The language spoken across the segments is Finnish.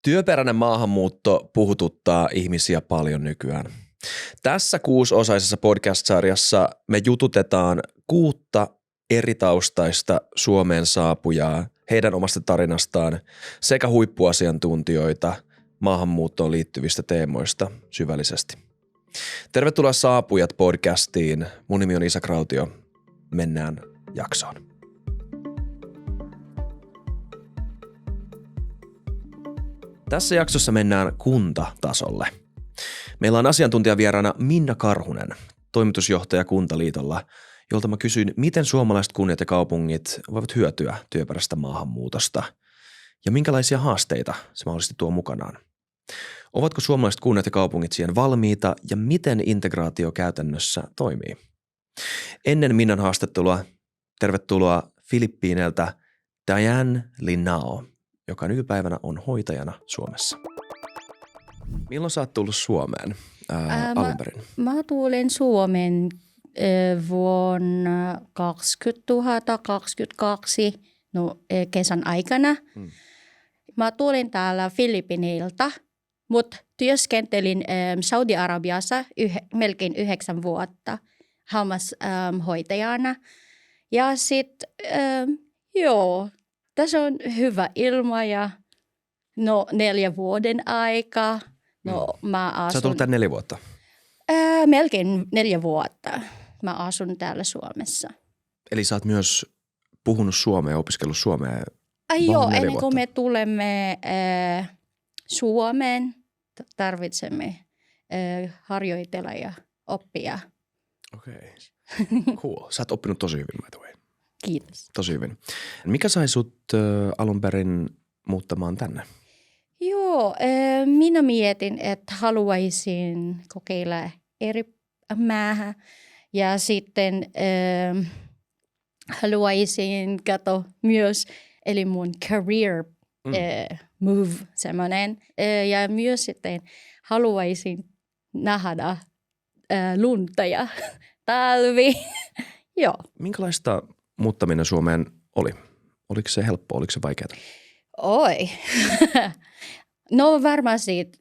Työperäinen maahanmuutto puhututtaa ihmisiä paljon nykyään. Tässä 6-osaisessa podcast-sarjassa me jututetaan 6 eri taustaista Suomeen saapujaa, heidän omasta tarinastaan sekä huippuasiantuntijoita maahanmuuttoon liittyvistä teemoista syvällisesti. Tervetuloa Saapujat podcastiin. Mun nimi on Isak Rautio. Mennään jaksoon. Tässä jaksossa mennään kuntatasolle. Meillä on asiantuntijavieraana Minna Karhunen, toimitusjohtaja Kuntaliitolla, jolta mä kysyin, miten suomalaiset kunnat ja kaupungit voivat hyötyä työperäisestä maahanmuutosta ja minkälaisia haasteita se mahdollisesti tuo mukanaan. Ovatko suomalaiset kunnat ja kaupungit siihen valmiita ja miten integraatio käytännössä toimii? Ennen Minnan haastattelua tervetuloa Filippiineiltä Diane Linnao, joka nykypäivänä on hoitajana Suomessa. Milloin sä oot tullut Suomeen alun perin? Mä tulin Suomeen vuonna 2022 kesän aikana. Mä tulin täällä Filippiineiltä, mutta työskentelin Saudi-Arabiassa melkein 9 vuotta hammashoitajana. Ja sitten tässä on hyvä ilma ja 4 vuoden aika. Sä oot ollut täällä 4 vuotta? Melkein 4 vuotta. Mä asun täällä Suomessa. Eli sä oot myös puhunut suomea ja opiskellut suomea ennen kuin me tulemme Suomeen, tarvitsemme harjoitella ja oppia. Okei. Cool. Sä oot oppinut tosi hyvin, by the way. Kiitos. Tosi hyvin. Mikä sai sut alun perin muuttamaan tänne? Minä mietin, että haluaisin kokeilla eri maahan ja sitten haluaisin katsoa myös, eli mun career move semmoinen. Ja myös sitten haluaisin nähdä lunta ja talvi. Joo. Minkälaista muuttaminen Suomeen oli? Oliko se helppoa, oliko se vaikeaa? Oi. No varmasti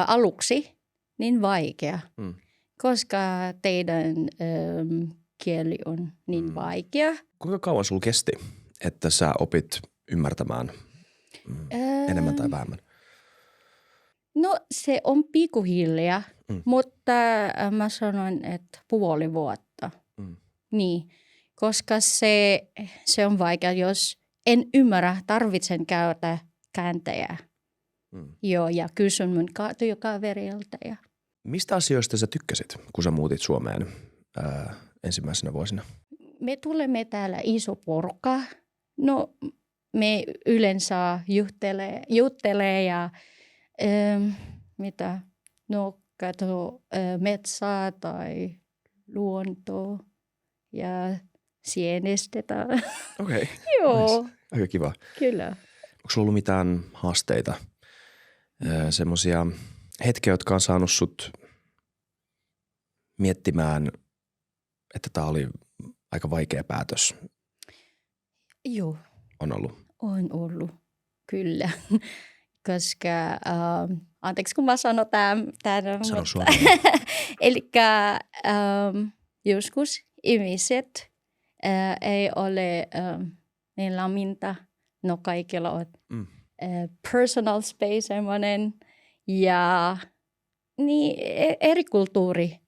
aluksi niin vaikea, koska teidän kieli on niin vaikea. Kuinka kauan sulla kesti, että sä opit ymmärtämään enemmän tai vähemmän? No se on pikkuhiljaa, mutta mä sanon, että puoli vuotta. Niin, koska se on vaikea, jos en ymmärrä, tarvitsen käyttää kääntäjää. Joo, ja kysyn mun työkaverilta. Mistä asioista sä tykkäsit, kun sä muutit Suomeen ensimmäisenä vuosina? Me tulemme täällä iso porukka. No, me yleensä juttelee ja kato metsää tai luontoa ja sienestetään. Okei. Joo. Nice. Aika kiva. Kyllä. Onko sulla ollut mitään haasteita, semmoisia hetkiä, jotka on saanut sut miettimään, että tämä oli aika vaikea päätös? Joo. On ollut? On ollut, kyllä. Koska, anteeksi kun mä sanon tämän. Sano suoraan. Elikkä joskus ihmiset ei ole niin lämmintä. No kaikilla on personal space semmoinen ja niin, eri kulttuuri.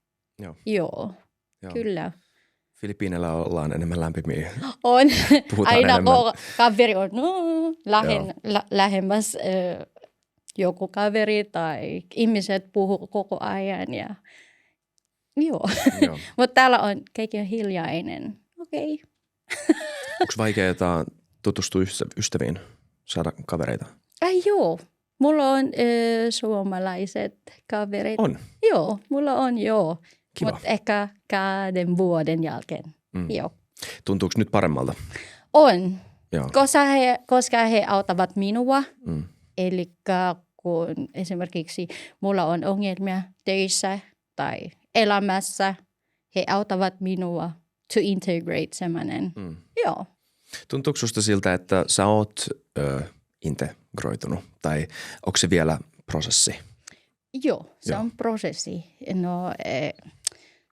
Joo. Kyllä. Filippiineillä ollaan enemmän lämpimiä. On. Puhutaan aina enemmän. kaveri on lähemmäs joku kaveri tai ihmiset puhuu koko ajan. Ja, joo. Mutta täällä on kaikki on hiljainen. Okei. Onko vaikeaa tutustua ystäviin, saada kavereita? Joo. Mulla on suomalaiset kaverit. On? Joo, mulla on Kiva. Mutta ehkä 2 vuoden jälkeen. Joo. Tuntuuko nyt paremmalta? On, Joo. koska he auttavat minua. Eli kun esimerkiksi mulla on ongelmia töissä tai elämässä, he auttavat minua to integrate semmoinen. Joo. Tuntuuko susta siltä, että sä oot integroitunut? Tai onko se vielä prosessi? Joo, se on prosessi. No,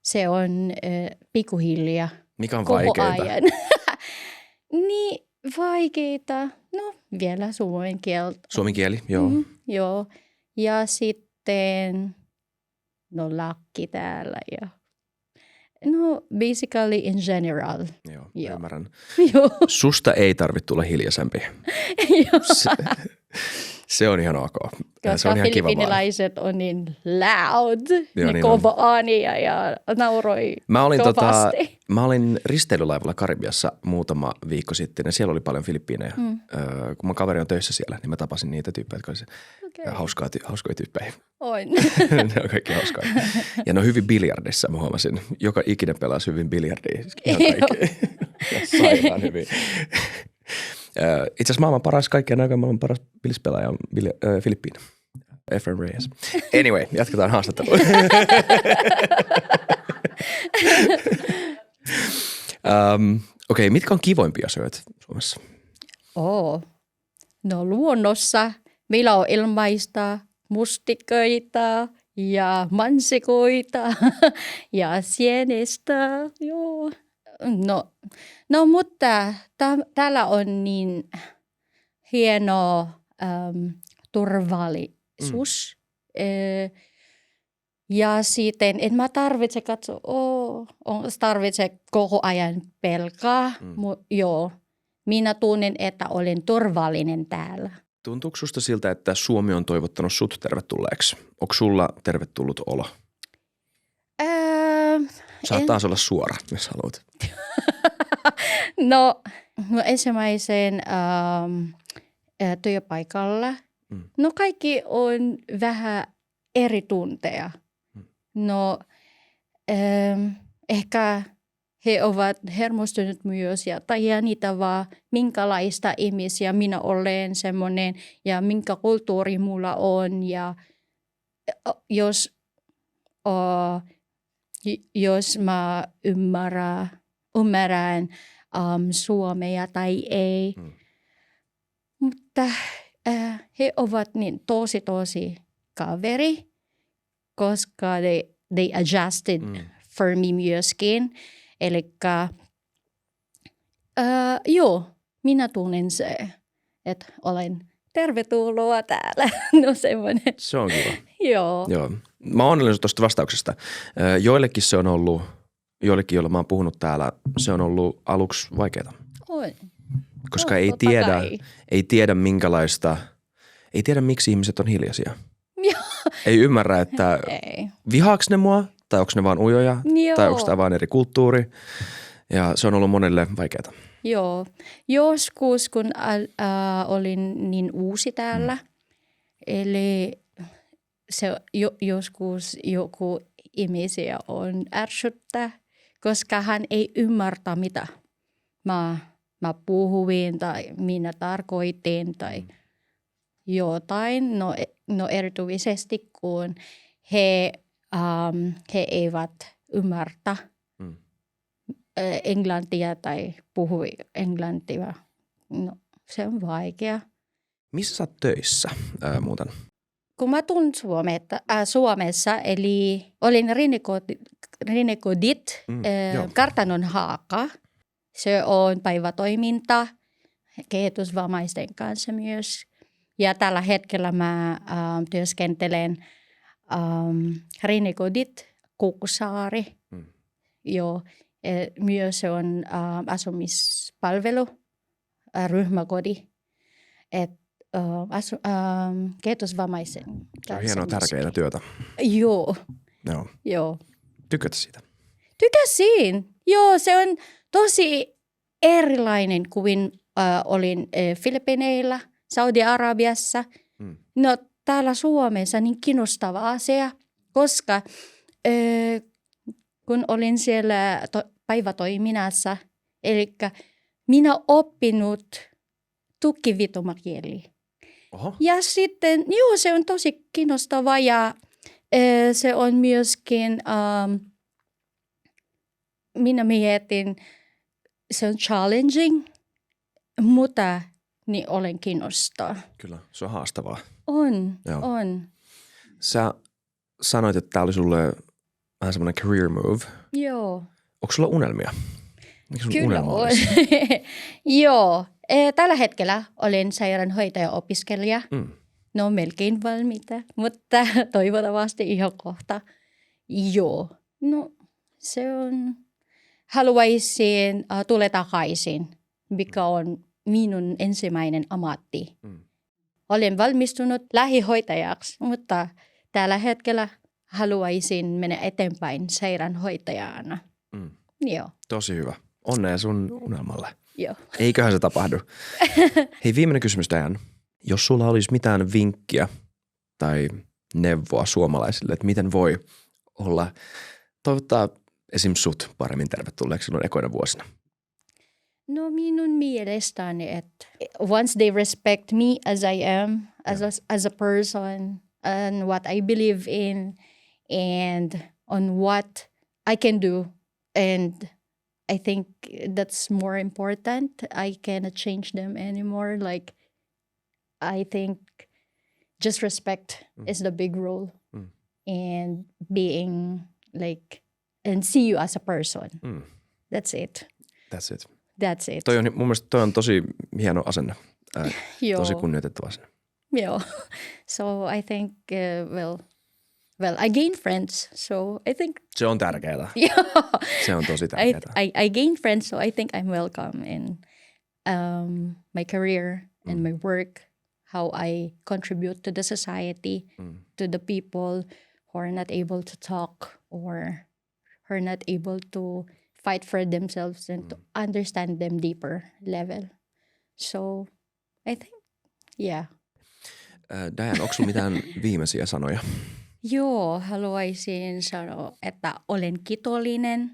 se on pikkuhiljaa. Mikä on koko vaikeita? ajan. Niin, vaikeita. No, vielä suomen kieltä. Suomen kieli, joo. Joo. Ja sitten, no lakki täällä ja no basically in general. Joo. Ymmärrän. Joo. Susta ei tarvitse tulla hiljaisempi. Joo. Se on ihan ok. Koska se on ihan kiva vaan. filipiniläiset on niin loud, Joo, ne niin kova ääniä ja nauroi kovasti. Mä olin risteilylaivalla Karibiassa muutama viikko sitten ja siellä oli paljon filippiinejä. Kun mun kaveri on töissä siellä, niin mä tapasin niitä tyyppejä, jotka oli hauskoja tyyppejä. On. Ne on kaikki hauskoja. Ja ne on hyvin biljardissa, mä huomasin. Joka ikinen pelasi hyvin biljardia. Ihan kaikki. Sairaan hyvin. Itse asiassa kaikkien maailman paras bilispelaaja on Filippiina. Efraim Reyes. Anyway, jatketaan haastattelua. Okei, mitkä on kivoimpia asioita Suomessa? No luonnossa meillä on ilmaista mustikoita ja mansikoita ja sienestä. Joo. No mutta täällä on niin hieno turvallisuus. Ja sitten en mä tarvitse katsoa, tarvitse koko ajan pelkaa. Joo, minä tunnen, että olen turvallinen täällä. Tuntuuko susta siltä, että Suomi on toivottanut sut tervetulleeksi? Onko sulla tervetullut olo? Saat taas olla suora, jos haluat. No ensimmäisen työpaikalla. No kaikki on vähän eri tunteja. No ehkä he ovat hermostuneet myös ja tajaa niitä vaan, minkälaista ihmisiä minä olen semmoinen ja minkä kulttuuri mulla on. Ja jos mä ymmärrän suomea tai ei. Mutta he ovat niin tosi kaveri, koska they adjusted for me myöskin. Elikkä joo, minä tunnen se, että olen tervetuloa täällä. No semmoinen. Se on kiva. Joo. Mä oon onnellinen tuosta vastauksesta. Joillekin se on ollut, joilla mä oon puhunut täällä, se on ollut aluksi vaikeaa. On. Koska ei tiedä minkälaista, ei tiedä miksi ihmiset on hiljaisia. Ei ymmärrä, että vihaaks ne mua tai onko ne vaan ujoja tai onko tämä vaan eri kulttuuri. Ja se on ollut monelle vaikeaa. Joo. Joskus kun olin niin uusi täällä, eli joskus joku ihmisiä on ärsyttää, koska hän ei ymmärtä mitä mä puhuin tai minä tarkoitin tai jotain. No erityisesti kun he eivät ymmärtä englantia tai puhu englantia. No, se on vaikea. Missä sä oot töissä muuten? Kun mä tulin Suomessa, eli olin Rinekodit, kartanon haaka. Se on päivätoiminta kehitysvammaisten kanssa myös. Ja tällä hetkellä mä työskentelen Rinekodit, Kuusaari. Joo, myös se on asumispalvelu, ryhmäkoti. Kehitysvammaisen kanssa. Se on hienoa, tärkeää työtä. Joo. Tykkäätkö siitä? Tykäsin. Joo, se on tosi erilainen kuin olin Filippiineillä, Saudi-Arabiassa. No täällä Suomessa niin kiinnostava asia, koska kun olin siellä päivätoiminnassa, eli minä oppinut tukkiviittomakieli. Ja sitten, se on tosi kiinnostava ja se on myöskin, minä mietin, se on challenging, mutta niin olen kiinnostaa. Kyllä, se on haastavaa. On. Sä sanoit, että tää oli sulle vähän semmoinen career move. Joo. Onko sulla unelmia? Mikä sun Kyllä unelma on. olisi? Joo. Tällä hetkellä olen sairaanhoitaja-opiskelija. No melkein valmiita, mutta toivottavasti ihan kohta. Joo. No se on, haluaisin tulla takaisin, mikä on minun ensimmäinen ammatti. Olen valmistunut lähihoitajaksi, mutta tällä hetkellä haluaisin mennä eteenpäin sairaanhoitajana. Joo. Tosi hyvä. Onnea sun unelmalle. Joo. Eiköhän se tapahdu. Hei, viimeinen kysymys Diane. Jos sulla olisi mitään vinkkiä tai neuvoa suomalaisille, että miten voi olla, toivottaa esim. Sut paremmin tervetulleeksi silloin ekoina vuosina? No minun mielestäni, että once they respect me as I am, as a person, and what I believe in, and on what I can do, and I think that's more important. I cannot change them anymore. Like, I think just respect is the big role, and being like, and see you as a person. That's it. That's it. That's it. Mun mielestä toi on tosi hieno asenne. Tosi Joo. kunnioitettava asenne. Yeah. So I think, well, I gain friends. So I think, Se on tärkeää. yeah, Se on tosi tärkeää. I gain friends. So I think I'm welcome in my career and my work, how I contribute to the society, to the people who are not able to talk or who are not able to fight for themselves and to understand them deeper level. So I think, yeah. Diane, onko sulla mitään viimeisiä sanoja? Joo, haluaisin sanoa, että olen kiitollinen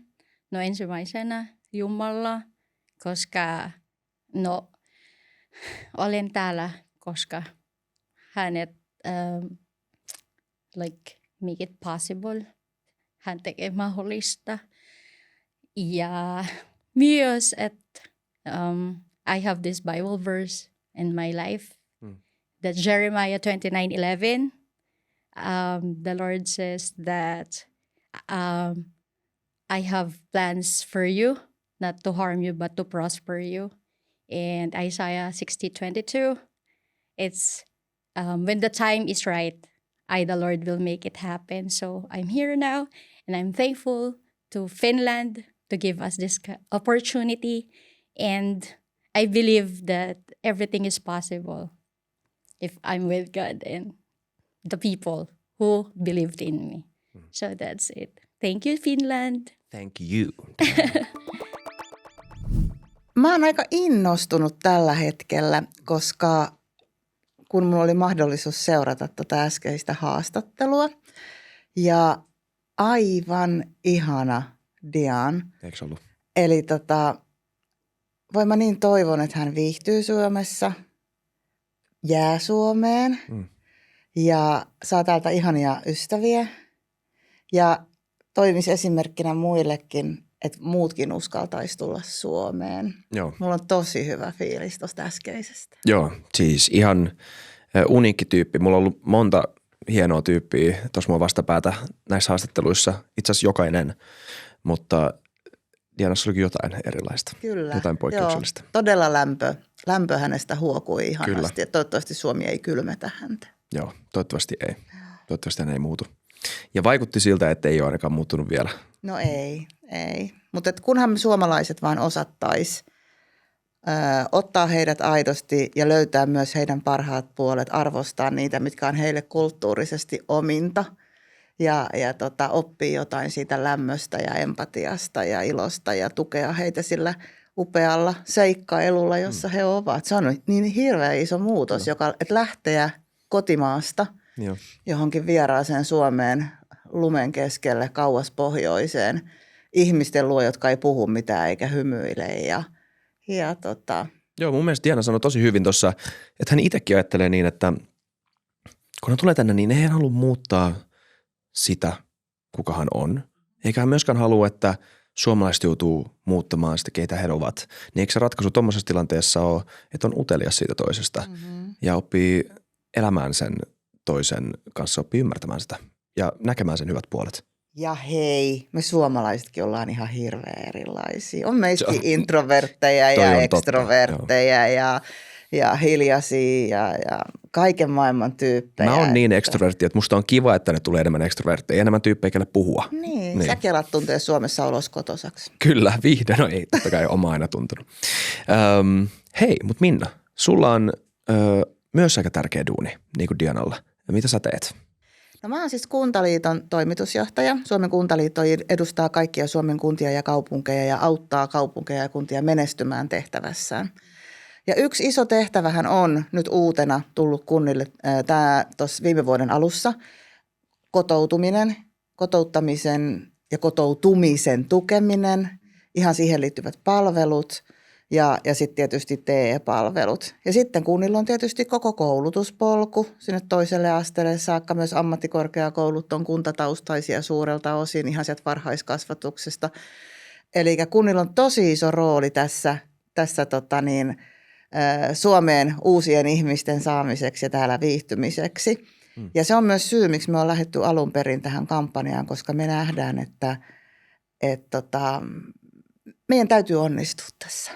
ensimmäisenä Jumala, koska olen täällä, koska hänet like make it possible. Hän tekee mahdollista. Ja myös, että I have this Bible verse in my life. That Jeremiah 29:11, the Lord says that I have plans for you, not to harm you, but to prosper you. And Isaiah 60:22, it's when the time is right, I, the Lord, will make it happen. So I'm here now, and I'm thankful to Finland to give us this opportunity. And I believe that everything is possible if I'm with God and the people who believed in me. So that's it. Thank you, Finland. Thank you. Mä oon aika innostunut tällä hetkellä, koska kun mulla oli mahdollisuus seurata tätä äskeistä haastattelua ja aivan ihana Diane. Eikö ollut? Eli voi mä niin toivon, että hän viihtyy Suomessa, jää Suomeen ja saa täältä ihania ystäviä ja toimisi esimerkkinä muillekin, että muutkin uskaltaisi tulla Suomeen. Joo. Mulla on tosi hyvä fiilis tuosta äskeisestä. Joo, siis ihan uniikki tyyppi. Mulla on ollut monta hienoa tyyppiä tuossa mun vastapäätä näissä haastatteluissa, itse asiassa jokainen, mutta Dianassa olikin jotain erilaista. Kyllä. Jotain poikkeuksellista. Joo, todella lämpö hänestä huokui ihanasti. Kyllä. Ja toivottavasti Suomi ei kylmetä häntä. Joo, toivottavasti ei. Toivottavasti hän ei muutu. Ja vaikutti siltä, että ei ole ainakaan muuttunut vielä. No ei. Mutta kunhan me suomalaiset vaan osattais ottaa heidät aidosti ja löytää myös heidän parhaat puolet, arvostaa niitä, mitkä on heille kulttuurisesti ominta ja oppii jotain siitä lämmöstä ja empatiasta ja ilosta ja tukea heitä sillä upealla seikkailulla, jossa he ovat. Se on niin hirveän iso muutos, että lähteä kotimaasta johonkin vieraaseen Suomeen lumen keskelle kauas pohjoiseen ihmisten luo, jotka ei puhu mitään eikä hymyile Joo, mun mielestä Diana sanoi tosi hyvin tuossa, että hän itsekin ajattelee niin, että kun hän tulee tänne, niin ei hän halua muuttaa sitä, kuka hän on. Eikä hän myöskään halua, että suomalaiset joutuu muuttamaan sitä, keitä he ovat. Niin eikö se ratkaisu tuommoisessa tilanteessa ole, että on utelias siitä toisesta ja oppii elämään sen toisen kanssa, oppii ymmärtämään sitä ja näkemään sen hyvät puolet. Ja hei, me suomalaisetkin ollaan ihan hirveän erilaisia. On meistäkin introvertteja ja ekstrovertteja ja hiljaisia ja kaiken maailman tyyppejä. Mä oon niin ekstrovertti, että musta on kiva, että ne tulee enemmän ekstrovertteja, enemmän tyyppejä, kelle puhua. Niin. Säkin alat tuntee Suomessa olos kotosaksi. Kyllä, vihdoin. No ei, totta kai oma aina tuntunut. Hei, mutta Minna, sulla on myös aika tärkeä duuni, niin kuin Dianalla. Mitä sä teet? No mä oon siis Kuntaliiton toimitusjohtaja. Suomen Kuntaliitto edustaa kaikkia Suomen kuntia ja kaupunkeja ja auttaa kaupunkeja ja kuntia menestymään tehtävässään. Ja yksi iso tehtävähän on nyt uutena tullut kunnille tuossa viime vuoden alussa kotouttamisen ja kotoutumisen tukeminen, ihan siihen liittyvät palvelut ja sitten tietysti TE-palvelut. Ja sitten kunnilla on tietysti koko koulutuspolku sinne toiselle asteelle saakka. Myös ammattikorkeakoulut on kuntataustaisia suurelta osin ihan sieltä varhaiskasvatuksesta. Eli kunnilla on tosi iso rooli tässä Suomeen uusien ihmisten saamiseksi ja täällä viihtymiseksi. Ja se on myös syy, miksi me on lähdetty alun perin tähän kampanjaan, koska me nähdään, että meidän täytyy onnistua tässä.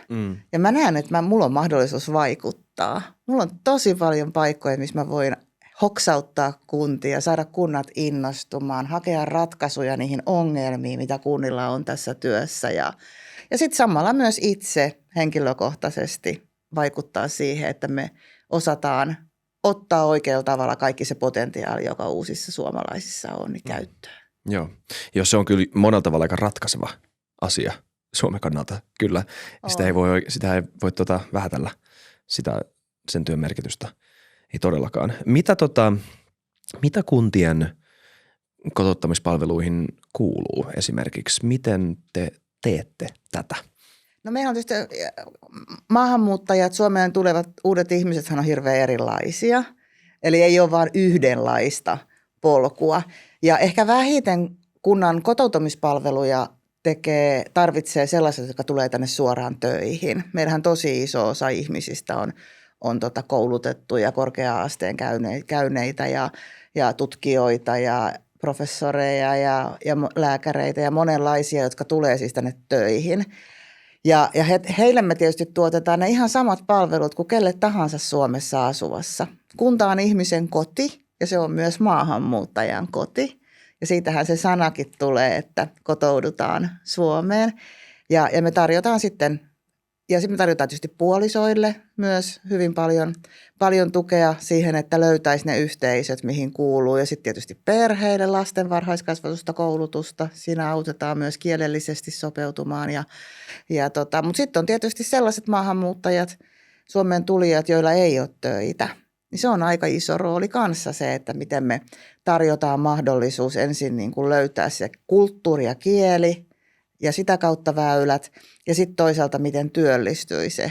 Ja mä näen, että mulla on mahdollisuus vaikuttaa. Mulla on tosi paljon paikkoja, missä mä voin hoksauttaa kuntia, saada kunnat innostumaan, hakea ratkaisuja niihin ongelmiin, mitä kunnilla on tässä työssä. Ja sitten samalla myös itse henkilökohtaisesti vaikuttaa siihen, että me osataan ottaa oikealla tavalla kaikki se potentiaali, joka uusissa suomalaisissa on, niin käyttöön. Joo, se on kyllä monella tavalla aika ratkaiseva asia Suomen kannalta, kyllä. Sitä ei voi vähätellä sen työn merkitystä, ei todellakaan. Mitä kuntien kotouttamispalveluihin kuuluu esimerkiksi? Miten te teette tätä? No meillä on tietysti maahanmuuttajat, Suomeen tulevat uudet ihmisethän on hirveän erilaisia. Eli ei ole vain yhdenlaista polkua. Ja ehkä vähiten kunnan kotoutumispalveluja tarvitsee sellaiset, jotka tulee tänne suoraan töihin. Meillähän tosi iso osa ihmisistä on koulutettuja, korkea-asteen käyneitä ja tutkijoita ja professoreja ja lääkäreitä ja monenlaisia, jotka tulee siis tänne töihin. Ja heille me tietysti tuotetaan ne ihan samat palvelut kuin kelle tahansa Suomessa asuvassa. Kunta on ihmisen koti ja se on myös maahanmuuttajan koti. Ja siitähän se sanakin tulee, että kotoudutaan Suomeen. Ja me tarjotaan sitten, ja sitten me tarjotaan tietysti puolisoille myös hyvin paljon tukea siihen, että löytäisi ne yhteisöt, mihin kuuluu. Ja sitten tietysti perheille lasten varhaiskasvatusta, koulutusta. Siinä autetaan myös kielellisesti sopeutumaan. Mutta sitten on tietysti sellaiset maahanmuuttajat, Suomeen tulijat, joilla ei ole töitä. Niin se on aika iso rooli kanssa se, että miten me tarjotaan mahdollisuus ensin niin kuin löytää se kulttuuri ja kieli ja sitä kautta väylät. Ja sitten toisaalta miten työllistyisi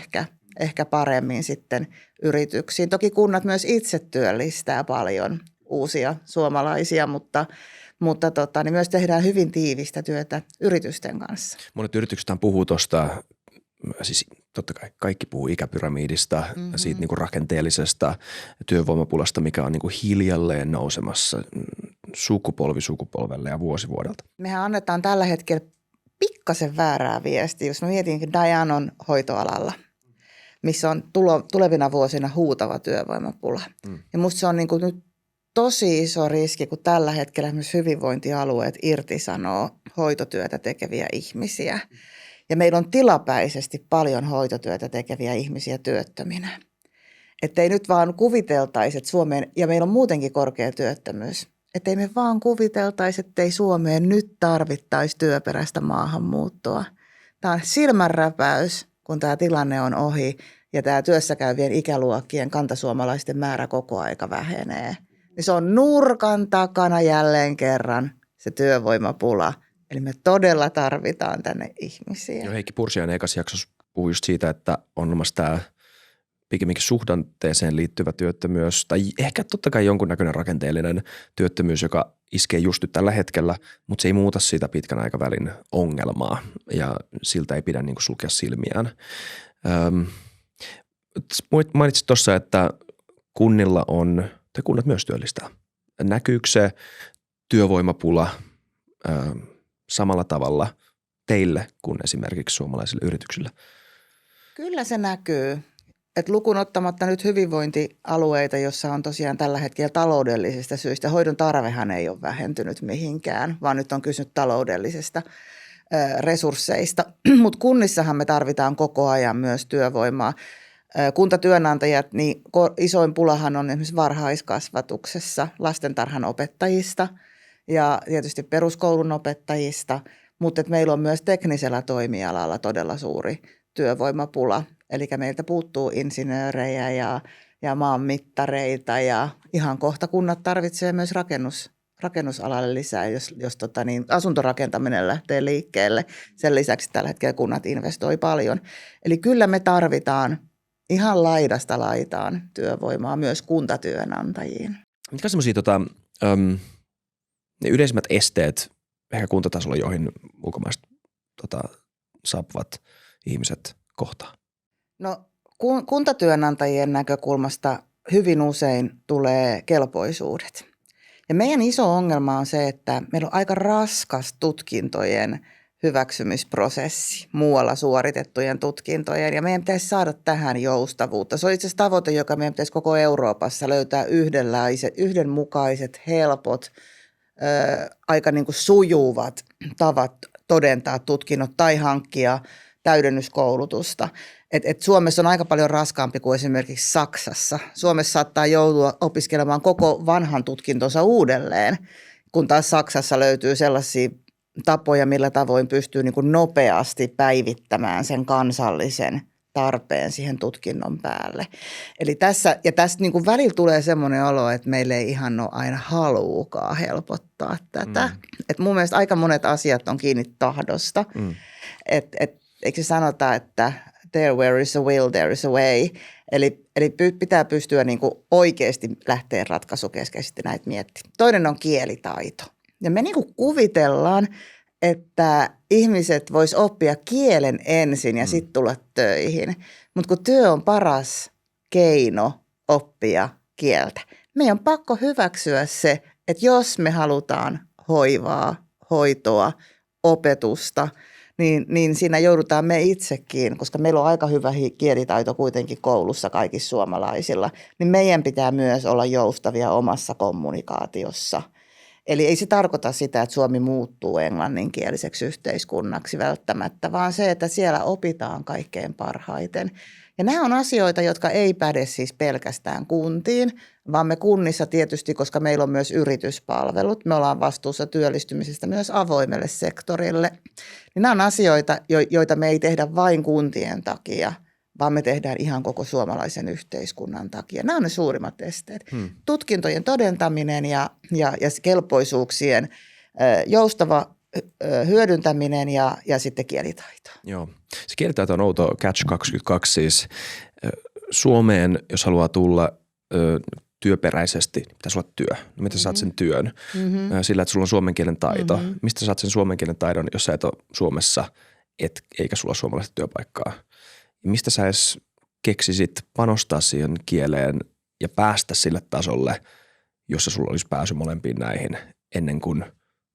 ehkä paremmin sitten yrityksiin. Toki kunnat myös itse työllistää paljon uusia suomalaisia, mutta niin myös tehdään hyvin tiivistä työtä yritysten kanssa. Monet yritykset puhuu tuosta, siis totta kai kaikki puhuu ikäpyramiidista, siitä niin kuin rakenteellisesta työvoimapulasta, mikä on niin kuin hiljalleen nousemassa sukupolvi sukupolvelle ja vuosi vuodelta. Mehän annetaan tällä hetkellä pikkasen väärää viestiä, jos mä mietin, että Diana on hoitoalalla, missä on tulevina vuosina huutava työvoimapula. Ja musta se on niin kuin nyt tosi iso riski, kun tällä hetkellä myös hyvinvointialueet irtisanoo hoitotyötä tekeviä ihmisiä. Ja meillä on tilapäisesti paljon hoitotyötä tekeviä ihmisiä työttöminä. Että ei nyt vaan kuviteltaisi, että Suomeen, ja meillä on muutenkin korkea työttömyys, että ei me vaan kuviteltaisi, että ei Suomeen nyt tarvittaisi työperäistä maahanmuuttoa. Tämä on silmänräpäys, kun tämä tilanne on ohi ja tämä työssäkäyvien ikäluokkien kantasuomalaisten määrä koko aika vähenee. Niin se on nurkan takana jälleen kerran se työvoimapula. Eli me todella tarvitaan tänne ihmisiä. Heikki Pursiainen ekassa jaksossa puhui just siitä, että on olemassa tämä pikemminkin suhdanteeseen liittyvä työttömyys tai ehkä totta kai jonkunnäköinen rakenteellinen työttömyys, joka iskee just nyt tällä hetkellä, mutta se ei muuta sitä pitkän aikavälin ongelmaa ja siltä ei pidä niin kuin sulkea silmiään. Mainitsit tuossa, että kunnilla tai kunnat myös työllistää. Näkyykö se työvoimapula samalla tavalla teille kuin esimerkiksi suomalaisille yrityksille? Kyllä se näkyy. Et lukuun ottamatta nyt hyvinvointialueita, jossa on tosiaan tällä hetkellä taloudellisista syistä. Hoidon tarvehan ei ole vähentynyt mihinkään, vaan nyt on kysynyt taloudellisista resursseista. Mutta kunnissahan me tarvitaan koko ajan myös työvoimaa. Kuntatyönantajat, niin isoin pulahan on esimerkiksi varhaiskasvatuksessa, lastentarhan opettajista ja tietysti peruskoulun opettajista, mutta meillä on myös teknisellä toimialalla todella suuri työvoimapula. Eli meiltä puuttuu insinöörejä ja maanmittareita ja ihan kohta kunnat tarvitsee myös rakennusalalle lisää, jos asuntorakentaminen lähtee liikkeelle. Sen lisäksi tällä hetkellä kunnat investoi paljon. Eli kyllä me tarvitaan ihan laidasta laitaan työvoimaa myös kuntatyönantajiin. Mitkä on semmoisia ne yleisimmät esteet ehkä kuntatasolla, joihin ulkomaiset saapuvat ihmiset kohtaa? No kuntatyönantajien näkökulmasta hyvin usein tulee kelpoisuudet. Ja meidän iso ongelma on se, että meillä on aika raskas tutkintojen hyväksymisprosessi, muualla suoritettujen tutkintojen, ja meidän pitäisi saada tähän joustavuutta. Se on itse asiassa tavoite, joka meidän pitäisi koko Euroopassa löytää yhdenmukaiset, helpot, aika niin kuin sujuvat tavat todentaa tutkinnot tai hankkia täydennyskoulutusta. Et Suomessa on aika paljon raskaampi kuin esimerkiksi Saksassa. Suomessa saattaa joutua opiskelemaan koko vanhan tutkintonsa uudelleen, kun taas Saksassa löytyy sellaisia tapoja, millä tavoin pystyy niin kuin nopeasti päivittämään sen kansallisen tarpeen siihen tutkinnon päälle. Eli tässä niin kuin välillä tulee semmoinen olo, että meillä ei ihan ole aina haluukaan helpottaa tätä. Et mun mielestä aika monet asiat on kiinni tahdosta. Eikö se sanota, että there where is a will, there is a way. Eli pitää pystyä niin kuin oikeasti lähteä ratkaisukeskeisesti näitä miettimään. Toinen on kielitaito. Ja me niin kuin kuvitellaan, että ihmiset vois oppia kielen ensin ja sitten tulla töihin. Mutta kun työ on paras keino oppia kieltä, meidän on pakko hyväksyä se, että jos me halutaan hoivaa, hoitoa, opetusta, niin siinä joudutaan me itsekin, koska meillä on aika hyvä kielitaito kuitenkin koulussa kaikissa suomalaisilla, niin meidän pitää myös olla joustavia omassa kommunikaatiossa. Eli ei se tarkoita sitä, että Suomi muuttuu englanninkieliseksi yhteiskunnaksi välttämättä, vaan se, että siellä opitaan kaikkein parhaiten. Ja nämä on asioita, jotka ei päde siis pelkästään kuntiin, vaan me kunnissa tietysti, koska meillä on myös yrityspalvelut, me ollaan vastuussa työllistymisestä myös avoimelle sektorille. Niin nämä on asioita, joita me ei tehdä vain kuntien takia, vaan me tehdään ihan koko suomalaisen yhteiskunnan takia. Nämä on ne suurimmat esteet. Tutkintojen todentaminen ja kelpoisuuksien joustava hyödyntäminen ja sitten kielitaito. Joo. Se kielitaito on outo catch-22 siis. Suomeen, jos haluaa tulla työperäisesti, pitäisi olla työ. No miten sä saat sen työn? Sillä, että sulla on suomen kielen taito. Mistä sä saat sen suomen kielen taidon, jos sä et ole Suomessa, eikä sulla ole suomalaista työpaikkaa? Mistä sä edes keksisit panostaa siihen kieleen ja päästä sille tasolle, jossa sulla olisi pääsy molempiin näihin, ennen kuin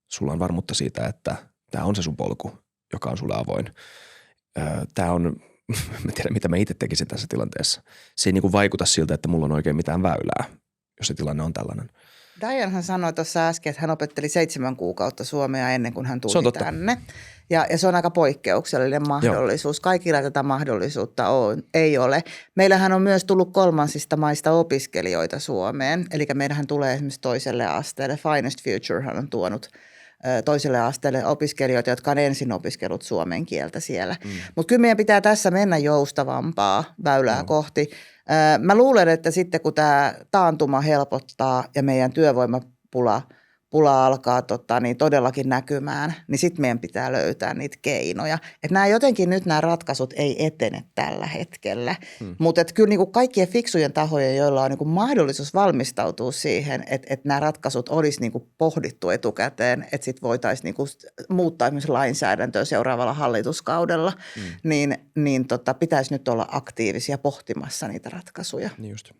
sulla on varmuutta siitä, että tämä on se sun polku, joka on sulle avoin. Tämä on, mä tiedän mitä mä itse tekisin tässä tilanteessa. Se ei niin kuin vaikuta siltä, että mulla on oikein mitään väylää, jos se tilanne on tällainen. Dianehan sanoi tuossa äsken, että hän opetteli 7 kuukautta suomea ennen kuin hän tuli tänne. Ja se on aika poikkeuksellinen mahdollisuus. Joo. Kaikilla tätä mahdollisuutta ei ole. Meillähän on myös tullut kolmansista maista opiskelijoita Suomeen. Eli meillähän tulee esimerkiksi toiselle asteelle. Finest Futurehan on tuonut toiselle asteelle opiskelijoita, jotka on ensin opiskellut suomen kieltä siellä. Mutta kyllä meidän pitää tässä mennä joustavampaa väylää kohti. Mä luulen, että sitten kun tämä taantuma helpottaa ja meidän työvoimapula pula alkaa niin todellakin näkymään, niin sitten meidän pitää löytää niitä keinoja. Että nämä ratkaisut ei etene tällä hetkellä, mutta kyllä niin kuin kaikkien fiksujen tahojen, joilla on niin kuin mahdollisuus valmistautua siihen, että nämä ratkaisut olisi niin kuin pohdittu etukäteen, että sitten voitaisiin niin kuin muuttaa esimerkiksi lainsäädäntöä seuraavalla hallituskaudella, niin pitäisi nyt olla aktiivisia pohtimassa niitä ratkaisuja. Niin just.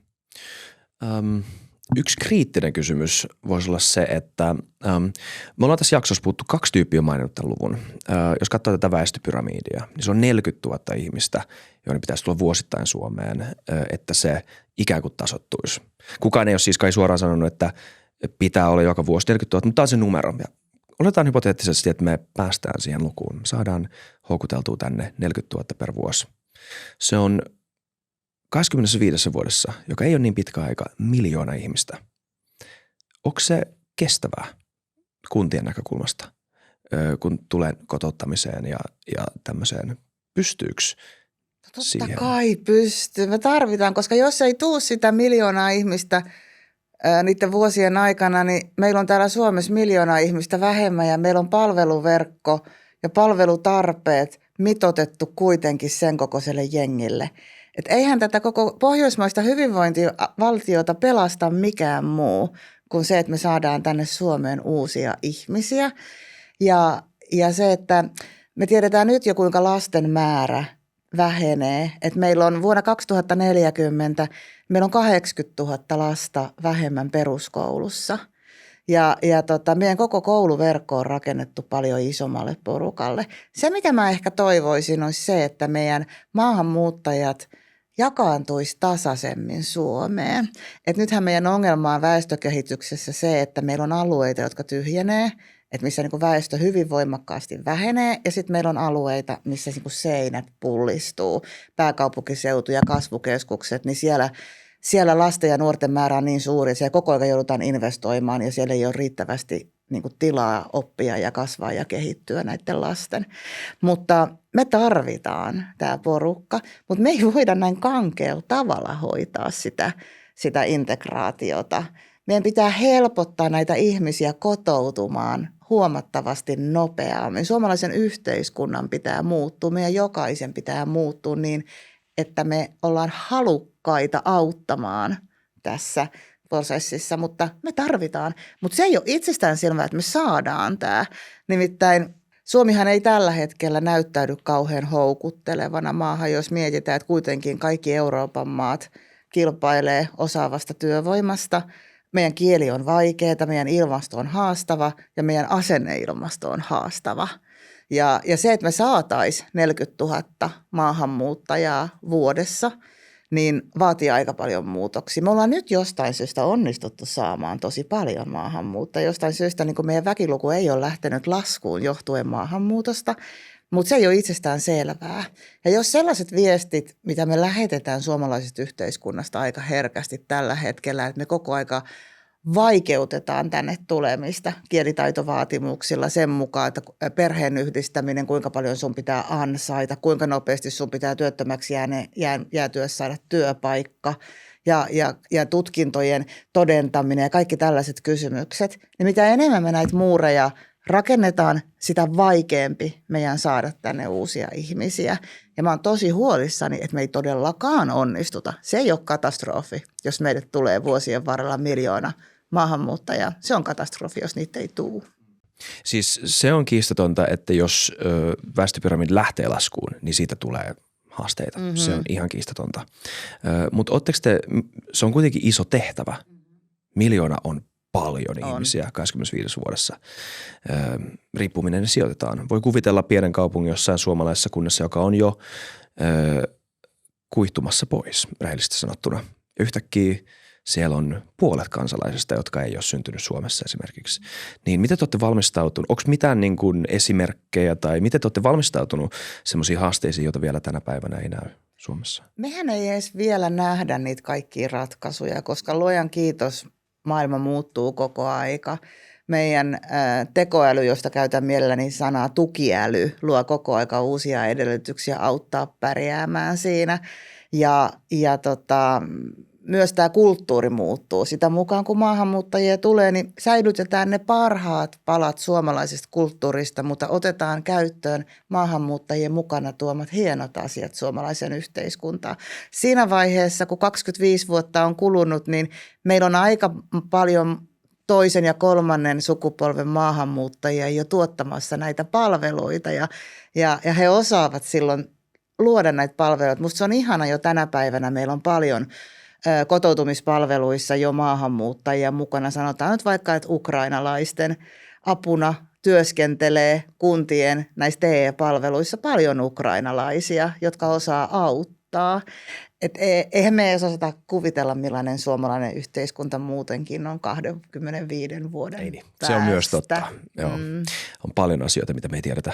Yksi kriittinen kysymys voisi olla se, että me ollaan tässä jaksossa puhuttu 2 tyyppiä on maininnut tämän luvun. Jos katsoo tätä väestöpyramidia, niin se on 40 000 ihmistä, joiden pitäisi tulla vuosittain Suomeen, että se ikään kuin tasoittuisi. Kukaan ei ole siis kai suoraan sanonut, että pitää olla joka vuosi 40 000, mutta tämä on se numero. Ja oletaan hypoteettisesti, että me päästään siihen lukuun. Saadaan houkuteltua tänne 40 000 per vuosi. Se on 25 vuodessa, joka ei ole niin pitkä aika, 1 miljoona ihmistä. Onko se kestävää kuntien näkökulmasta, kun tulee kotouttamiseen ja tämmöiseen? Pystyykö siihen? Totta kai pystyy. Me tarvitaan, koska jos ei tule sitä 1 miljoonaa ihmistä niiden vuosien aikana, niin meillä on täällä Suomessa 1 miljoonaa ihmistä vähemmän ja meillä on palveluverkko ja palvelutarpeet mitoitettu kuitenkin sen kokoiselle jengille. Et eihän tätä koko pohjoismaista hyvinvointivaltiota pelasta mikään muu kuin se, että me saadaan tänne Suomeen uusia ihmisiä. Ja se, että me tiedetään nyt jo kuinka lasten määrä vähenee. Että meillä on vuonna 2040, meillä on 80 000 lasta vähemmän peruskoulussa. Ja meidän koko kouluverkko on rakennettu paljon isommalle porukalle. Se, mitä mä ehkä toivoisin, olisi se, että meidän maahanmuuttajat jakaantuisi tasaisemmin Suomeen. Et nythän meidän ongelma on väestökehityksessä se, että meillä on alueita, jotka tyhjenee, että missä niin kuin väestö hyvin voimakkaasti vähenee, ja sitten meillä on alueita, missä niin kuin seinät pullistuu, pääkaupunkiseutu ja kasvukeskukset, niin siellä lasten ja nuorten määrä on niin suuri, siellä koko ajan joudutaan investoimaan ja siellä ei ole riittävästi niin kuin tilaa oppia ja kasvaa ja kehittyä näiden lasten. Mutta me tarvitaan tämä porukka, mutta me ei voida näin kankealla tavalla hoitaa sitä integraatiota. Meidän pitää helpottaa näitä ihmisiä kotoutumaan huomattavasti nopeammin. Suomalaisen yhteiskunnan pitää muuttua, meidän jokaisen pitää muuttua niin, että me ollaan halukkaita auttamaan tässä prosessissa, mutta me tarvitaan. Mutta se ei ole itsestään selvää, että me saadaan tämä. Nimittäin Suomihan ei tällä hetkellä näyttäydy kauhean houkuttelevana maahan, jos mietitään, että kuitenkin kaikki Euroopan maat kilpailee osaavasta työvoimasta. Meidän kieli on vaikeaa, meidän ilmasto on haastava ja meidän asenneilmasto on haastava. Ja se, että me saataisiin 40 000 maahanmuuttajaa vuodessa, niin vaatii aika paljon muutoksia. Me ollaan nyt jostain syystä onnistuttu saamaan tosi paljon maahanmuuttajia. Jostain syystä niin kuin meidän väkiluku ei ole lähtenyt laskuun johtuen maahanmuutosta, mutta se ei ole itsestään selvää. Ja jos sellaiset viestit, mitä me lähetetään suomalaisesta yhteiskunnasta aika herkästi tällä hetkellä, että me koko aika vaikeutetaan tänne tulemista kielitaitovaatimuksilla sen mukaan, että perheen yhdistäminen, kuinka paljon sun pitää ansaita, kuinka nopeasti sun pitää työttömäksi jäätyessä saada työpaikka ja tutkintojen todentaminen ja kaikki tällaiset kysymykset. Niin mitä enemmän me näitä muureja rakennetaan, sitä vaikeampi meidän saada tänne uusia ihmisiä. Ja mä oon tosi huolissani, että me ei todellakaan onnistuta. Se ei ole katastrofi, jos meille tulee vuosien varrella 1 miljoona maahanmuuttajaa. Se on katastrofi, jos niitä ei tule. Siis se on kiistatonta, että jos väestöpyramidi lähtee laskuun, niin siitä tulee haasteita. Mm-hmm. Se on ihan kiistatonta. Mutta se on kuitenkin iso tehtävä. 1 miljoona on paljon ihmisiä 25 vuodessa. Riippuu minne ne sijoitetaan. Voi kuvitella pienen kaupungin jossain suomalaisessa kunnassa, joka on jo kuihtumassa pois, rehellisesti sanottuna. Yhtäkkiä siellä on puolet kansalaisista, jotka ei ole syntynyt Suomessa esimerkiksi. Niin miten te olette valmistautunut? Onko mitään niin kuin esimerkkejä tai miten te olette valmistautunut sellaisiin haasteisiin, joita vielä tänä päivänä ei näy Suomessa? Mehän ei edes vielä nähdä niitä kaikkia ratkaisuja, koska luojan kiitos, maailma muuttuu koko aika. Meidän tekoäly, josta käytän mielelläni sanaa tukiäly, luo koko aika uusia edellytyksiä auttaa pärjäämään siinä. Ja myös tämä kulttuuri muuttuu. Sitä mukaan, kun maahanmuuttajia tulee, niin säilytetään ne parhaat palat suomalaisesta kulttuurista, mutta otetaan käyttöön maahanmuuttajien mukana tuomat hienot asiat suomalaisen yhteiskuntaan. Siinä vaiheessa, kun 25 vuotta on kulunut, niin meillä on aika paljon toisen ja kolmannen sukupolven maahanmuuttajia jo tuottamassa näitä palveluita ja he osaavat silloin luoda näitä palveluita. Musta se on ihana jo tänä päivänä. Meillä on paljon kotoutumispalveluissa jo maahanmuuttajia mukana. Sanotaan nyt vaikka, että ukrainalaisten apuna työskentelee kuntien näissä TE-palveluissa paljon ukrainalaisia, jotka osaa auttaa. Eihän me edes osata kuvitella, millainen suomalainen yhteiskunta muutenkin on 25 vuoden Ei niin. päästä. Se on myös totta. Joo. On paljon asioita, mitä me ei tiedetä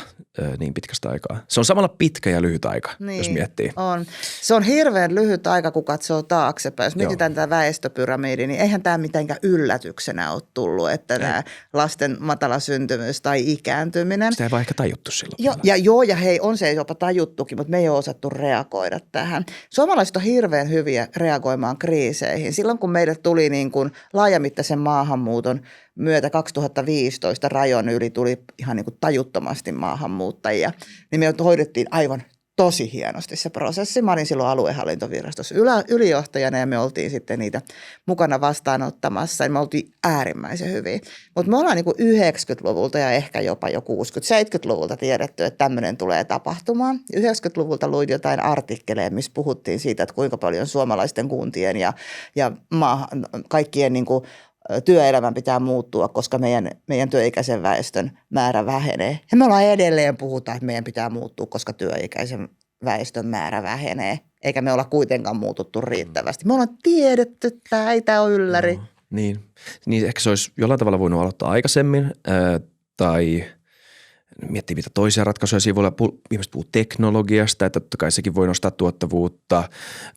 niin pitkästä aikaa. Se on samalla pitkä ja lyhyt aika, jos miettii. On. Se on hirveän lyhyt aika, kun katsoo taaksepäin. Jos mietitään tätä väestöpyramidia, niin eihän tämä mitenkään yllätyksenä ole tullut, että nämä lasten matala syntymys tai ikääntyminen. Sitä ei vaan ehkä tajuttu silloin. Ja hei, on se jopa tajuttukin, mutta me ei ole osattu reagoida tähän. Suomalaiset on hirveän hyviä reagoimaan kriiseihin. Silloin kun meille tuli niin kuin laajamittaisen maahanmuuton myötä 2015 rajon yli tuli ihan niin kuin tajuttomasti maahanmuuttajia, niin me hoidettiin aivan tosi hienosti se prosessi. Mä olin silloin aluehallintovirastossa ylijohtajana ja me oltiin sitten niitä mukana vastaanottamassa ja me oltiin äärimmäisen hyviä. Mutta me ollaan niin kuin 90-luvulta ja ehkä jopa jo 60-70-luvulta tiedetty, että tämmöinen tulee tapahtumaan. 90-luvulta luin jotain artikkeleja, missä puhuttiin siitä, että kuinka paljon suomalaisten kuntien ja kaikkien niin kuin työelämän pitää muuttua, koska meidän työikäisen väestön määrä vähenee. Ja me ollaan edelleen puhutaan, että meidän pitää muuttua, koska työikäisen väestön määrä vähenee. Eikä me olla kuitenkaan muututtu riittävästi. Me ollaan tiedetty, että tämä ei tämä ole ylläri. No, niin ehkä se olisi jollain tavalla voinut aloittaa aikaisemmin tai miettii mitä toisia ratkaisuja. Siinä voi olla, ihmiset puhuu teknologiasta, että totta kai sekin voi nostaa tuottavuutta.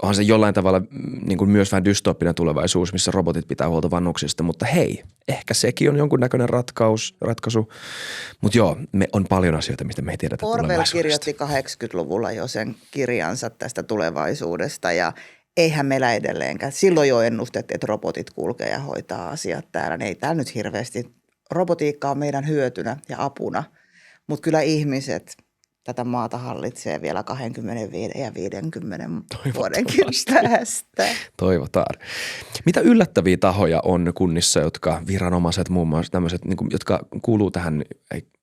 Onhan se jollain tavalla niin kuin myös vähän dystooppinen tulevaisuus, missä robotit pitää huolta vanhuksista, mutta hei, ehkä sekin on jonkunnäköinen ratkaisu. Mutta joo, on paljon asioita, mistä me ei tiedetä Orwell kirjoitti 80-luvulla jo sen kirjansa tästä tulevaisuudesta ja eihän meillä edelleenkään. Silloin jo ennustettiin, että robotit kulkee ja hoitaa asiat täällä. Ne ei täällä nyt hirveästi. Robotiikka on meidän hyötynä ja apuna. Mutta kyllä ihmiset tätä maata hallitsee vielä 25 ja 50 vuodenkin päästä. Toivotaan. Mitä yllättäviä tahoja on kunnissa, jotka viranomaiset muun muassa tämmöiset, niin kuin, jotka kuuluu tähän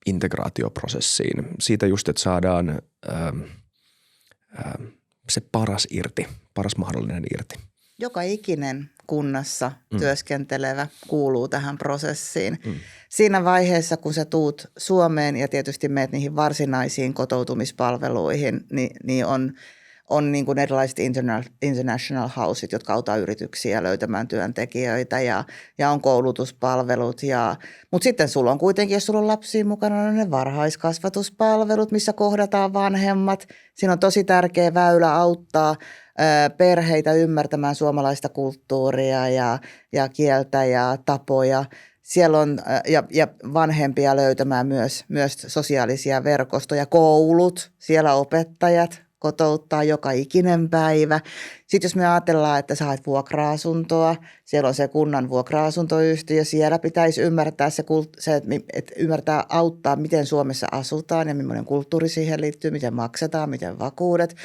integraatioprosessiin? Siitä just, että saadaan se paras mahdollinen irti. Joka ikinen kunnassa työskentelevä kuuluu tähän prosessiin. Siinä vaiheessa, kun sä tuut Suomeen ja tietysti meet niihin varsinaisiin kotoutumispalveluihin, niin on niin kuin erilaiset international houseit, jotka auttaa yrityksiä löytämään työntekijöitä ja on koulutuspalvelut. Mutta sitten sulla on kuitenkin, jos sulla on lapsia mukana, on ne varhaiskasvatuspalvelut, missä kohdataan vanhemmat. Siinä on tosi tärkeä väylä auttaa perheitä ymmärtämään suomalaista kulttuuria ja kieltä ja tapoja. Siellä on ja vanhempia löytämään myös sosiaalisia verkostoja, koulut, siellä opettajat kotouttaa joka ikinen päivä. Sitten jos me ajatellaan, että sä haet vuokra-asuntoa, siellä on se kunnan vuokra-asuntoyhtiö, siellä pitäisi ymmärtää että ymmärtää auttaa, miten Suomessa asutaan ja millainen kulttuuri siihen liittyy, miten maksetaan, miten vakuudet.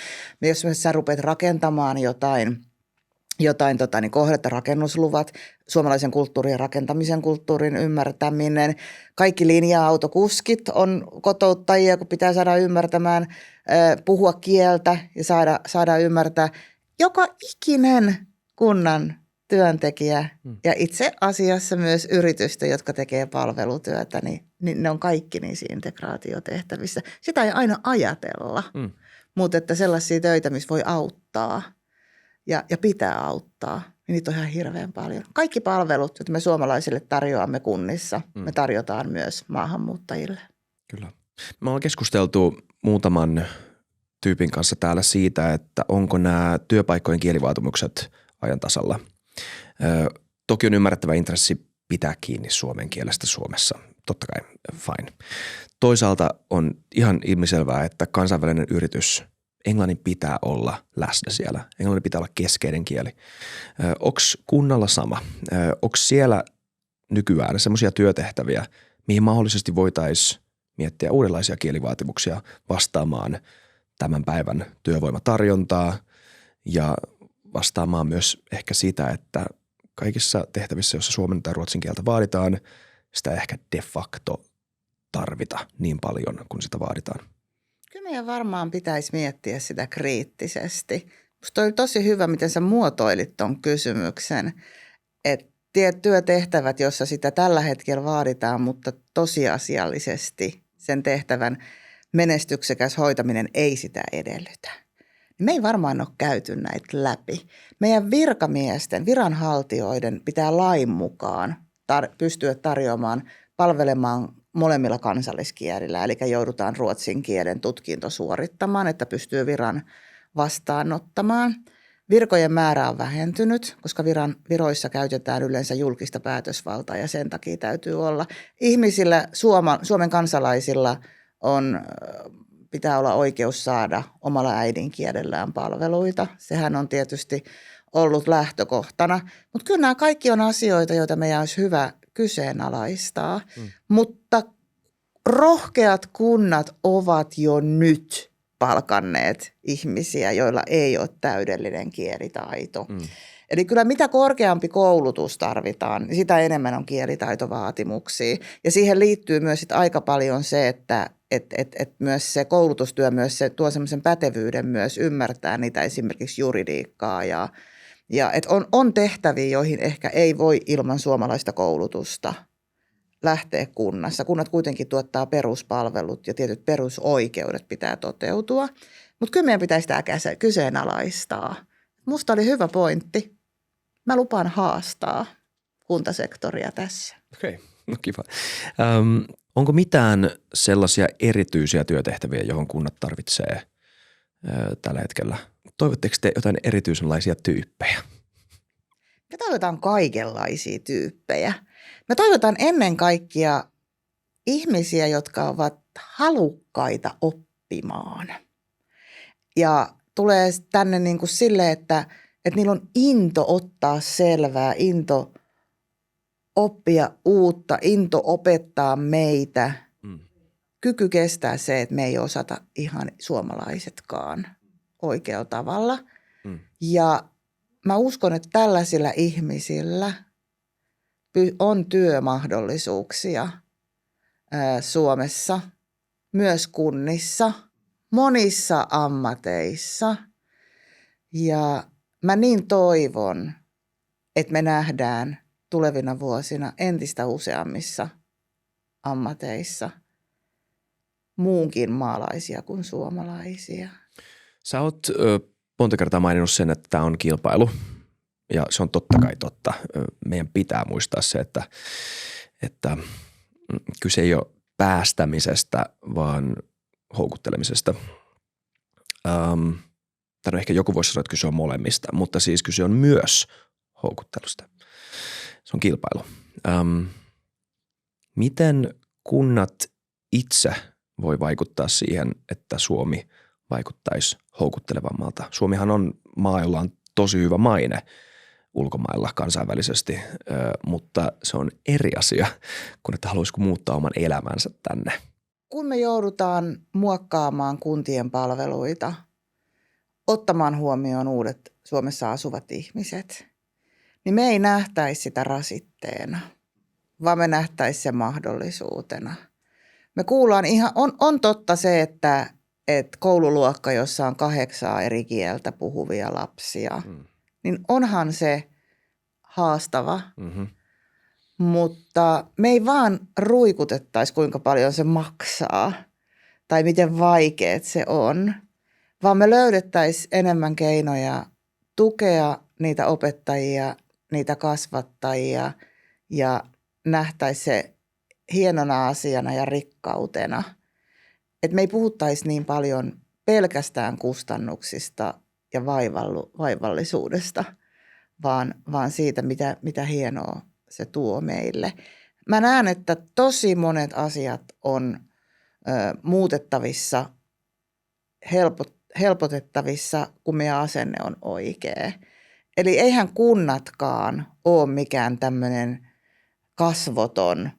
Jos sä rupeat rakentamaan jotain niin kohdetta, rakennusluvat, suomalaisen kulttuurin ja rakentamisen kulttuurin ymmärtäminen. Kaikki linja-autokuskit on kotouttajia, kun pitää saada ymmärtämään, puhua kieltä ja saada ymmärtää. Joka ikinen kunnan työntekijä ja itse asiassa myös yritystä, jotka tekee palvelutyötä, niin ne on kaikki niissä integraatiotehtävissä. Sitä ei aina ajatella, mutta että sellaisia töitä, missä voi auttaa. Ja pitää auttaa, niin niitä on ihan hirveän paljon. Kaikki palvelut, joita me suomalaisille tarjoamme kunnissa, me tarjotaan myös maahanmuuttajille. Kyllä. Me ollaan keskusteltu muutaman tyypin kanssa täällä siitä, että onko nämä työpaikkojen kielivaatimukset ajan tasalla. Toki on ymmärrettävä intressi pitää kiinni suomen kielestä Suomessa. Totta kai, fine. Toisaalta on ihan ilmiselvää, että kansainvälinen yritys englannin pitää olla läsnä siellä. Englannin pitää olla keskeinen kieli. Onko kunnalla sama? Onko siellä nykyään semmoisia työtehtäviä, mihin mahdollisesti voitaisiin miettiä uudenlaisia kielivaatimuksia vastaamaan tämän päivän työvoimatarjontaa ja vastaamaan myös ehkä sitä, että kaikissa tehtävissä, joissa suomen tai ruotsin kieltä vaaditaan, sitä ehkä de facto tarvita niin paljon kuin sitä vaaditaan. Kyllä meidän varmaan pitäisi miettiä sitä kriittisesti. Musta oli tosi hyvä, miten sä muotoilit ton kysymyksen, että työtehtävät, jossa sitä tällä hetkellä vaaditaan, mutta tosiasiallisesti sen tehtävän menestyksekäs hoitaminen ei sitä edellytä. Me ei varmaan ole käyty näitä läpi. Meidän virkamiesten, viranhaltijoiden pitää lain mukaan pystyä tarjoamaan, palvelemaan molemmilla kansalliskielillä, eli joudutaan ruotsin kielen tutkinto suorittamaan, että pystyy viran vastaanottamaan. Virkojen määrä on vähentynyt, koska viroissa käytetään yleensä julkista päätösvaltaa ja sen takia täytyy olla. Ihmisillä, Suomen kansalaisilla pitää olla oikeus saada omalla äidinkielellään palveluita. Sehän on tietysti ollut lähtökohtana, mutta kyllä nämä kaikki on asioita, joita meidän olisi hyvä kyseenalaistaa, mutta rohkeat kunnat ovat jo nyt palkanneet ihmisiä, joilla ei ole täydellinen kielitaito. Eli kyllä mitä korkeampi koulutus tarvitaan, niin sitä enemmän on kielitaitovaatimuksia. Ja siihen liittyy myös sit aika paljon se, että myös se koulutustyö myös se tuo semmoisen pätevyyden myös ymmärtää niitä esimerkiksi juridiikkaa ja että on tehtäviä, joihin ehkä ei voi ilman suomalaista koulutusta lähteä kunnassa. Kunnat kuitenkin tuottaa peruspalvelut ja tietyt perusoikeudet pitää toteutua. Mutta kyllä meidän pitäisi tämä kyseenalaistaa. Musta oli hyvä pointti. Mä lupaan haastaa kuntasektoria tässä. Okei, no kiva. Onko mitään sellaisia erityisiä työtehtäviä, johon kunnat tarvitsee tällä hetkellä? Toivotteko te jotain erityisenlaisia tyyppejä? Me toivotaan kaikenlaisia tyyppejä. Me toivotaan ennen kaikkea ihmisiä, jotka ovat halukkaita oppimaan. Ja tulee tänne niin kuin silleen, että niillä on into ottaa selvää, into oppia uutta, into opettaa meitä. Kyky kestää se, että me ei osata ihan suomalaisetkaan oikealla tavalla. Ja mä uskon, että tällaisilla ihmisillä on työmahdollisuuksia Suomessa, myös kunnissa, monissa ammateissa. Ja mä niin toivon, että me nähdään tulevina vuosina entistä useammissa ammateissa muunkin maalaisia kuin suomalaisia. Sä oot monta kertaa maininnut sen, että tämä on kilpailu ja se on totta kai totta. Meidän pitää muistaa se, että kyse ei ole päästämisestä, vaan houkuttelemisesta. Tai ehkä joku voisi sanoa, että kyse on molemmista, mutta siis kyse on myös houkuttelusta. Se on kilpailu. Miten kunnat itse voi vaikuttaa siihen, että Suomi vaikuttaisi houkuttelevammalta? Suomihan on maa, jolla on tosi hyvä maine ulkomailla kansainvälisesti, mutta se on eri asia kuin että haluaisiko muuttaa oman elämänsä tänne. Kun me joudutaan muokkaamaan kuntien palveluita, ottamaan huomioon uudet Suomessa asuvat ihmiset, niin me ei nähtäisi sitä rasitteena, vaan me nähtäisi sen mahdollisuutena. Me kuullaan on totta se, että koululuokka, jossa on 8 eri kieltä puhuvia lapsia, niin onhan se haastava. Mutta me ei vaan ruikutettaisi, kuinka paljon se maksaa tai miten vaikeat se on, vaan me löydettäisiin enemmän keinoja tukea niitä opettajia, niitä kasvattajia ja nähtäisiin se hienona asiana ja rikkautena. Että me ei puhuttaisi niin paljon pelkästään kustannuksista ja vaivallisuudesta, vaan siitä, mitä hienoa se tuo meille. Mä näen, että tosi monet asiat on muutettavissa helpotettavissa, kun meidän asenne on oikea. Eli eihän kunnatkaan ole mikään tämmöinen kasvoton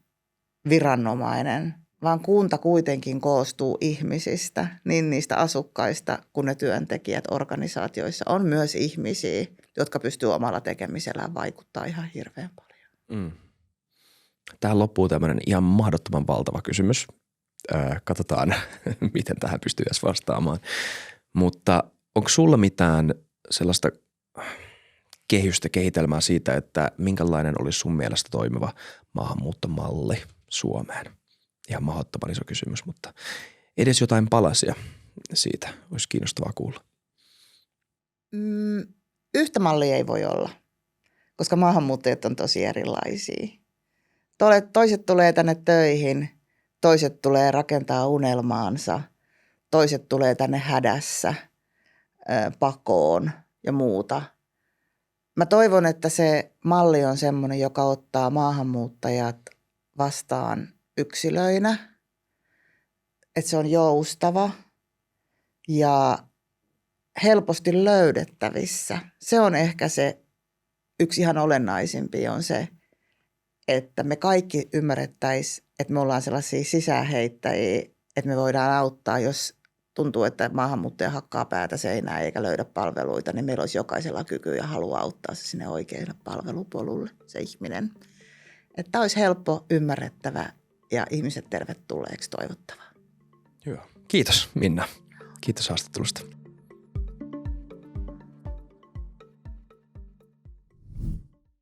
viranomainen, vaan kunta kuitenkin koostuu ihmisistä, niin niistä asukkaista kuin ne työntekijät organisaatioissa on myös ihmisiä, jotka pystyy omalla tekemisellään vaikuttaa ihan hirveän paljon. Mm. Tähän loppuu tämmöinen ihan mahdottoman valtava kysymys. Katsotaan, miten tähän pystyy edes vastaamaan. Mutta onko sulla mitään sellaista kehystä, kehitelmää siitä, että minkälainen olisi sun mielestä toimiva maahanmuuttomalli Suomeen? Ihan mahdottoman iso kysymys, mutta edes jotain palasia siitä olisi kiinnostavaa kuulla. Yhtä mallia ei voi olla, koska maahanmuuttajat on tosi erilaisia. Toiset tulee tänne töihin, toiset tulee rakentaa unelmaansa, toiset tulee tänne hädässä, pakoon ja muuta. Mä toivon, että se malli on semmoinen, joka ottaa maahanmuuttajat vastaan yksilöinä, että se on joustava ja helposti löydettävissä. Se on ehkä se yksi ihan olennaisimpi on se, että me kaikki ymmärrettäisiin, että me ollaan sellaisia sisäänheittäjiä, että me voidaan auttaa, jos tuntuu, että maahanmuuttaja hakkaa päätä seinään eikä löydä palveluita, niin meillä olisi jokaisella kyky ja halu auttaa se sinne oikealle palvelupolulle, se ihminen. Että olisi helppo, ymmärrettävä ja ihmiset tervetulleeksi toivottavaa. Hyvä. Kiitos Minna. Kiitos haastattelusta.